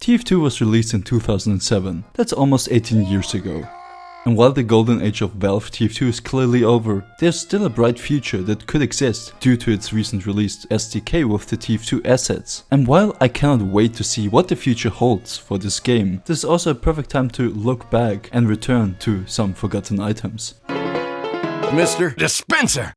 TF2 was released in 2007, that's almost 18 years ago. And while the golden age of Valve TF2 is clearly over, there's still a bright future that could exist due to its recent released SDK with the TF2 assets. And while I cannot wait to see what the future holds for this game, this is also a perfect time to look back and return to some forgotten items. Mr. Dispenser!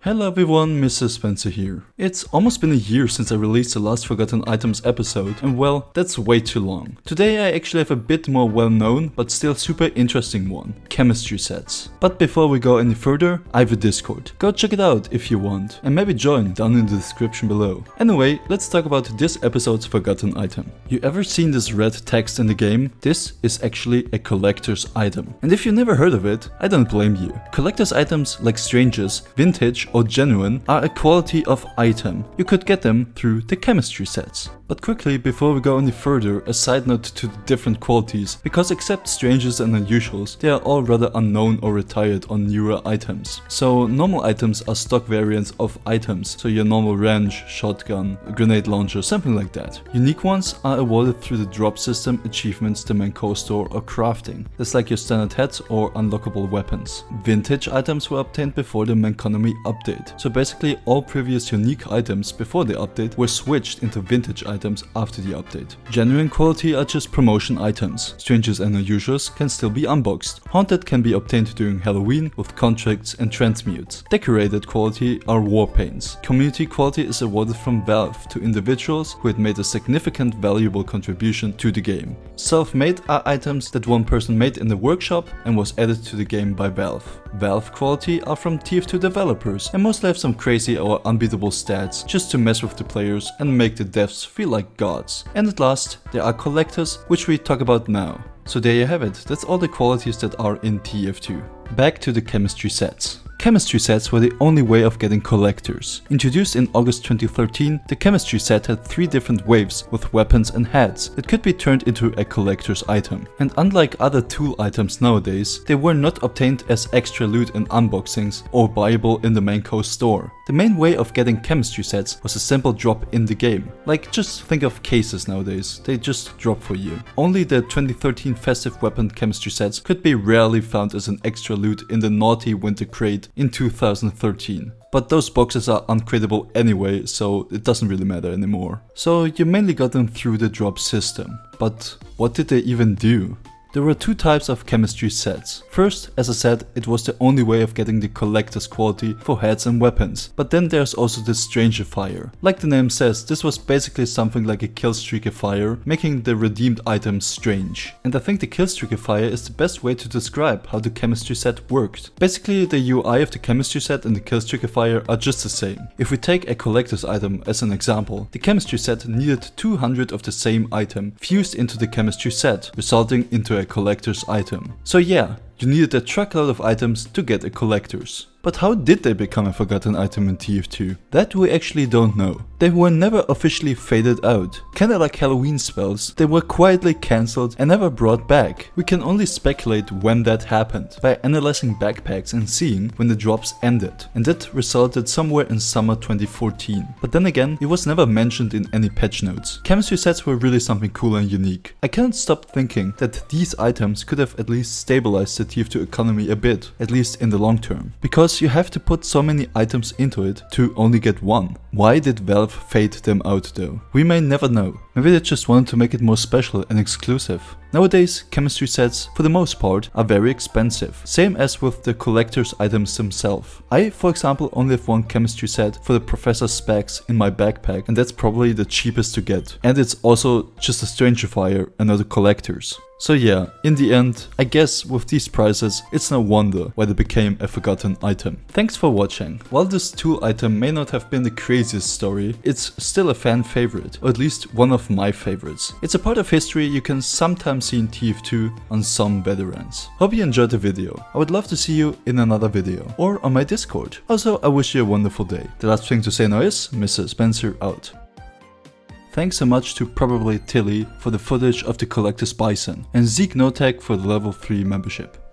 Hello everyone, Mr. Spencer here. It's almost been a year since I released the last Forgotten Items episode, and well, that's way too long. Today I actually have a bit more well-known, but still super interesting one, chemistry sets. But before we go any further, I have a Discord. Go check it out if you want, and maybe join down in the description below. Anyway, let's talk about this episode's Forgotten Item. You ever seen this red text in the game? This is actually a collector's item. And if you never heard of it, I don't blame you. Collector's items like Strangers, Vintage, or Genuine are a quality of item. You could get them through the chemistry sets. But quickly, before we go any further, a side note to the different qualities, because except Strangers and Unusuals, they are all rather unknown or retired on newer items. So normal items are stock variants of items, so your normal wrench, shotgun, grenade launcher, something like that. Unique ones are awarded through the drop system, achievements, the main co-store, or crafting. That's like your standard hats or unlockable weapons. Vintage items were obtained before the main economy update. So basically all previous unique items before the update were switched into vintage items after the update. Genuine quality are just promotion items. Strangers and Unusuals can still be unboxed. Haunted can be obtained during Halloween with contracts and transmutes. Decorated quality are war paints. Community quality is awarded from Valve to individuals who had made a significant valuable contribution to the game. Self-made are items that one person made in the workshop and was added to the game by Valve. Valve quality are from TF2 developers and mostly have some crazy or unbeatable stats just to mess with the players and make the devs feel like gods. And at last, there are collectors, which we talk about now. So there you have it, that's all the qualities that are in TF2. Back to the chemistry sets. Chemistry sets were the only way of getting collectors. Introduced in August 2013, the chemistry set had 3 different waves with weapons and hats that could be turned into a collector's item. And unlike other tool items nowadays, they were not obtained as extra loot in unboxings or buyable in the main co-store. The main way of getting chemistry sets was a simple drop in the game. Like, just think of cases nowadays, they just drop for you. Only the 2013 festive weapon chemistry sets could be rarely found as an extra loot in the naughty winter crate in 2013. But those boxes are uncrateable anyway, so it doesn't really matter anymore. So you mainly got them through the drop system. But what did they even do? There were 2 types of chemistry sets. First, as I said, it was the only way of getting the collector's quality for hats and weapons. But then there's also the Strangifier. Like the name says, this was basically something like a Killstreakifier, making the redeemed items strange. And I think the Killstreakifier is the best way to describe how the chemistry set worked. Basically, the UI of the chemistry set and the Killstreakifier are just the same. If we take a collector's item as an example, the chemistry set needed 200 of the same item fused into the chemistry set, resulting into a collector's item. So yeah, you needed a truckload of items to get a collector's. But how did they become a forgotten item in TF2? That we actually don't know. They were never officially faded out. Kinda like Halloween spells, they were quietly cancelled and never brought back. We can only speculate when that happened, by analyzing backpacks and seeing when the drops ended. And that resulted somewhere in summer 2014. But then again, it was never mentioned in any patch notes. Chemistry sets were really something cool and unique. I can't stop thinking that these items could have at least stabilized the TF2 economy a bit, at least in the long term. Because you have to put so many items into it to only get one. Why did Valve fade them out though? We may never know. Maybe they just wanted to make it more special and exclusive. Nowadays, chemistry sets, for the most part, are very expensive. Same as with the collector's items themselves. I, for example, only have one chemistry set for the Professor Specs in my backpack, and that's probably the cheapest to get. And it's also just a Strangifier and not a collector's. So yeah, in the end, I guess with these prices, it's no wonder why they became a forgotten item. Thanks for watching. While this tool item may not have been the craziest story, it's still a fan favorite, or at least one of my favorites. It's a part of history you can sometimes see in TF2 on some veterans. Hope you enjoyed the video. I would love to see you in another video, or on my Discord. Also, I wish you a wonderful day. The last thing to say now is, Mr. Spencer out. Thanks so much to probably Tilly for the footage of the Collector's Bison, and Zeke Notek for the level 3 membership.